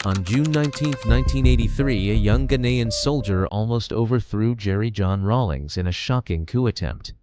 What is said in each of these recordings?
On June 19, 1983, a young Ghanaian soldier almost overthrew Jerry John Rawlings in a shocking coup attempt.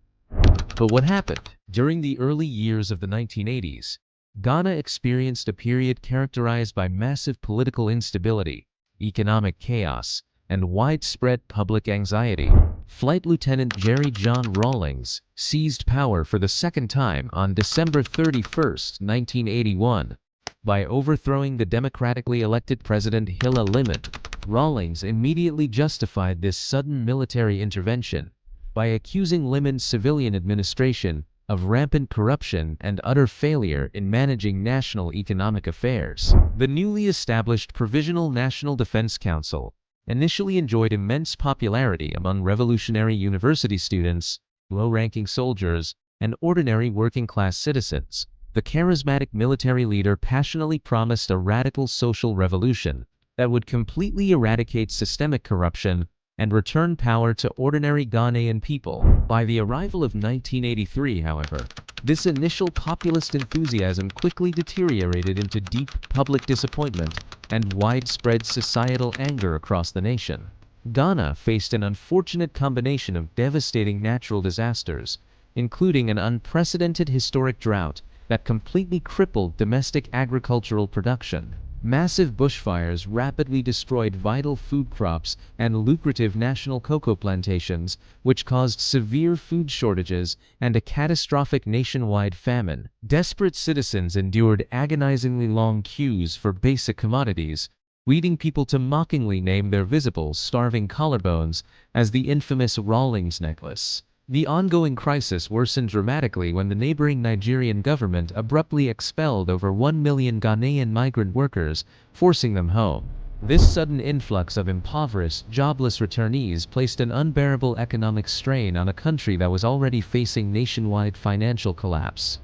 But what happened? During the early years of the 1980s, Ghana experienced a period characterized by massive political instability, economic chaos, and widespread public anxiety. Flight Lieutenant Jerry John Rawlings seized power for the second time on December 31, 1981. By overthrowing the democratically elected President Halidu. Rawlings immediately justified this sudden military intervention by accusing Liman's civilian administration of rampant corruption and utter failure in managing national economic affairs. The newly established Provisional National Defense Council initially enjoyed immense popularity among revolutionary university students, low-ranking soldiers, and ordinary working-class citizens. The charismatic military leader passionately promised a radical social revolution that would completely eradicate systemic corruption and return power to ordinary Ghanaian people. By the arrival of 1983, however, this initial populist enthusiasm quickly deteriorated into deep public disappointment and widespread societal anger across the nation. Ghana faced an unfortunate combination of devastating natural disasters, including an unprecedented historic drought that completely crippled domestic agricultural production. Massive bushfires rapidly destroyed vital food crops and lucrative national cocoa plantations, which caused severe food shortages and a catastrophic nationwide famine. Desperate citizens endured agonizingly long queues for basic commodities, leading people to mockingly name their visible, starving collarbones as the infamous Rawlings necklace. The ongoing crisis worsened dramatically when the neighboring Nigerian government abruptly expelled over 1 million Ghanaian migrant workers, forcing them home. This sudden influx of impoverished, jobless returnees placed an unbearable economic strain on a country that was already facing nationwide financial collapse.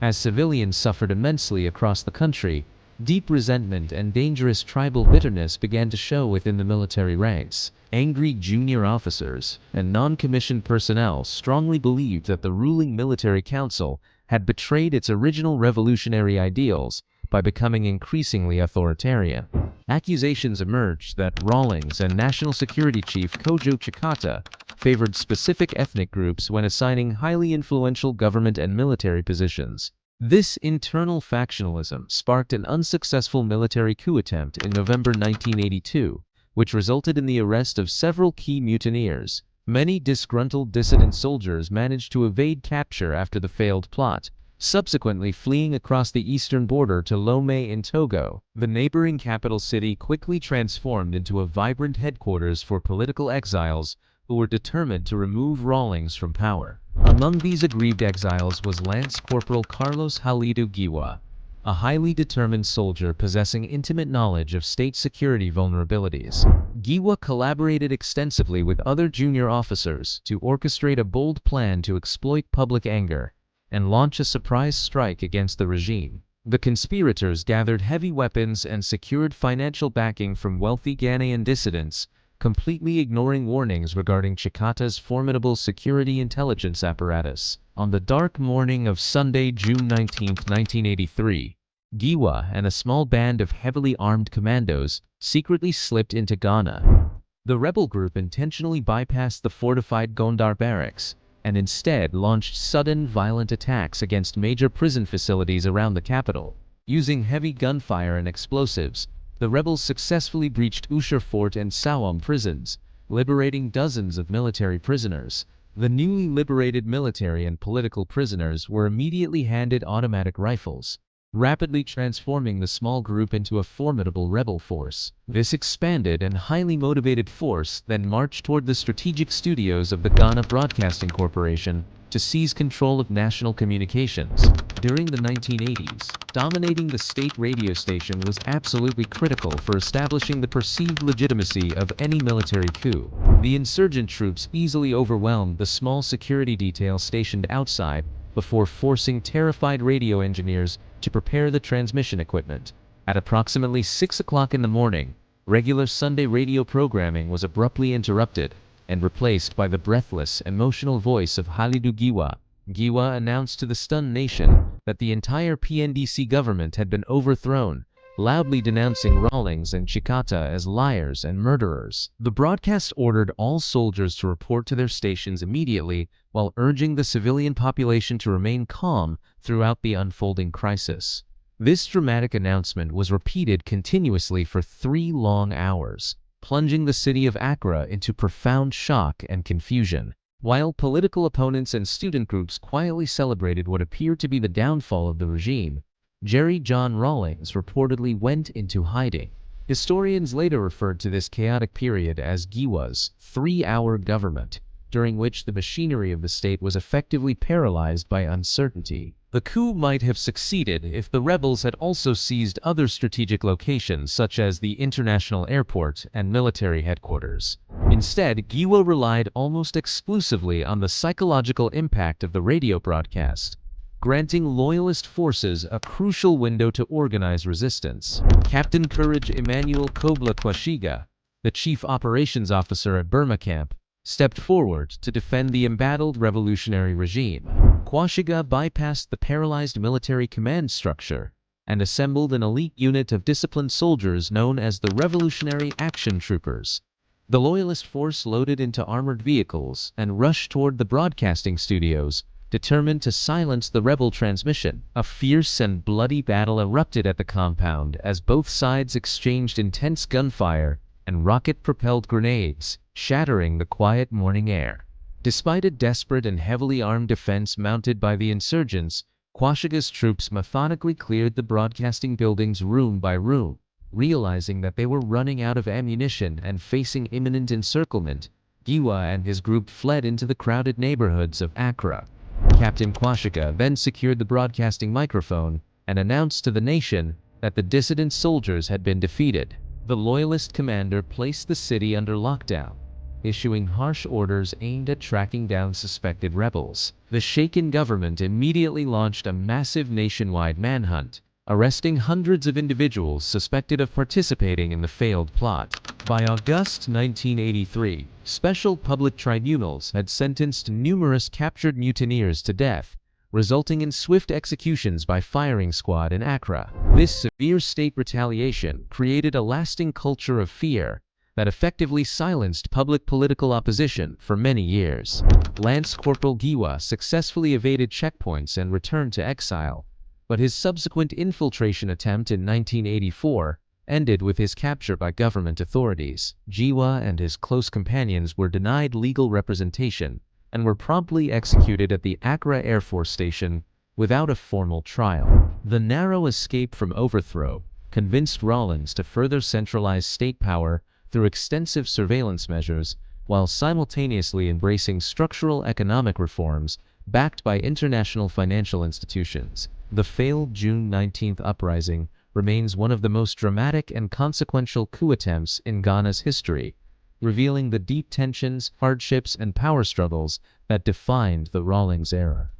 As civilians suffered immensely across the country, deep resentment and dangerous tribal bitterness began to show within the military ranks. Angry junior officers and non-commissioned personnel strongly believed that the ruling military council had betrayed its original revolutionary ideals by becoming increasingly authoritarian. Accusations emerged that Rawlings and National Security Chief Kojo Chikata favored specific ethnic groups when assigning highly influential government and military positions. This internal factionalism sparked an unsuccessful military coup attempt in November 1982, which resulted in the arrest of several key mutineers. Many disgruntled dissident soldiers managed to evade capture after the failed plot, subsequently fleeing across the eastern border to Lomé in Togo. The neighboring capital city quickly transformed into a vibrant headquarters for political exiles who were determined to remove Rawlings from power. Among these aggrieved exiles was Lance Corporal Carlos Halidu Giwa, a highly determined soldier possessing intimate knowledge of state security vulnerabilities. Giwa collaborated extensively with other junior officers to orchestrate a bold plan to exploit public anger and launch a surprise strike against the regime. The conspirators gathered heavy weapons and secured financial backing from wealthy Ghanaian dissidents, completely ignoring warnings regarding Chikata's formidable security intelligence apparatus. On the dark morning of Sunday, June 19, 1983, Giwa and a small band of heavily armed commandos secretly slipped into Ghana. The rebel group intentionally bypassed the fortified Gondar barracks and instead launched sudden, violent attacks against major prison facilities around the capital. Using heavy gunfire and explosives, the rebels successfully breached Usher Fort and Sawam prisons, liberating dozens of military prisoners. The newly liberated military and political prisoners were immediately handed automatic rifles, rapidly transforming the small group into a formidable rebel force. This expanded and highly motivated force then marched toward the strategic studios of the Ghana Broadcasting Corporation to seize control of national communications. During the 1980s, dominating the state radio station was absolutely critical for establishing the perceived legitimacy of any military coup. The insurgent troops easily overwhelmed the small security detail stationed outside before forcing terrified radio engineers to prepare the transmission equipment. At approximately 6 o'clock in the morning, regular Sunday radio programming was abruptly interrupted and replaced by the breathless, emotional voice of Halidu Giwa. Giwa announced to the stunned nation that the entire PNDC government had been overthrown loudly denouncing Rawlings and Chikata as liars and murderers. The broadcast ordered all soldiers to report to their stations immediately, while urging the civilian population to remain calm throughout the unfolding crisis. This dramatic announcement was repeated continuously for 3 long hours, plunging the city of Accra into profound shock and confusion. While political opponents and student groups quietly celebrated what appeared to be the downfall of the regime, Jerry John Rawlings reportedly went into hiding. Historians later referred to this chaotic period as Giwa's 3-hour government, during which the machinery of the state was effectively paralyzed by uncertainty. The coup might have succeeded if the rebels had also seized other strategic locations such as the international airport and military headquarters. Instead, Giwa relied almost exclusively on the psychological impact of the radio broadcast, granting Loyalist forces a crucial window to organize resistance. Captain Courage Emmanuel Kobla Kwashiga, the chief operations officer at Burma camp, stepped forward to defend the embattled revolutionary regime. Kwashiga bypassed the paralyzed military command structure and assembled an elite unit of disciplined soldiers known as the Revolutionary Action Troopers. The Loyalist force loaded into armored vehicles and rushed toward the broadcasting studios, determined to silence the rebel transmission. A fierce and bloody battle erupted at the compound as both sides exchanged intense gunfire and rocket-propelled grenades, shattering the quiet morning air. Despite a desperate and heavily armed defense mounted by the insurgents, Kwashiga's troops methodically cleared the broadcasting buildings room by room. Realizing that they were running out of ammunition and facing imminent encirclement, Giwa and his group fled into the crowded neighborhoods of Accra. Captain Kwashiga then secured the broadcasting microphone and announced to the nation that the dissident soldiers had been defeated. The Loyalist commander placed the city under lockdown, issuing harsh orders aimed at tracking down suspected rebels. The shaken government immediately launched a massive nationwide manhunt, arresting hundreds of individuals suspected of participating in the failed plot. By August 1983, special public tribunals had sentenced numerous captured mutineers to death, resulting in swift executions by firing squad in Accra. This severe state retaliation created a lasting culture of fear that effectively silenced public political opposition for many years. Lance Corporal Giwa successfully evaded checkpoints and returned to exile, but his subsequent infiltration attempt in 1984 ended with his capture by government authorities. Giwa and his close companions were denied legal representation and were promptly executed at the Accra Air Force Station without a formal trial. The narrow escape from overthrow convinced Rawlings to further centralize state power through extensive surveillance measures, while simultaneously embracing structural economic reforms backed by international financial institutions. The failed June 19th uprising remains one of the most dramatic and consequential coup attempts in Ghana's history, revealing the deep tensions, hardships, and power struggles that defined the Rawlings era.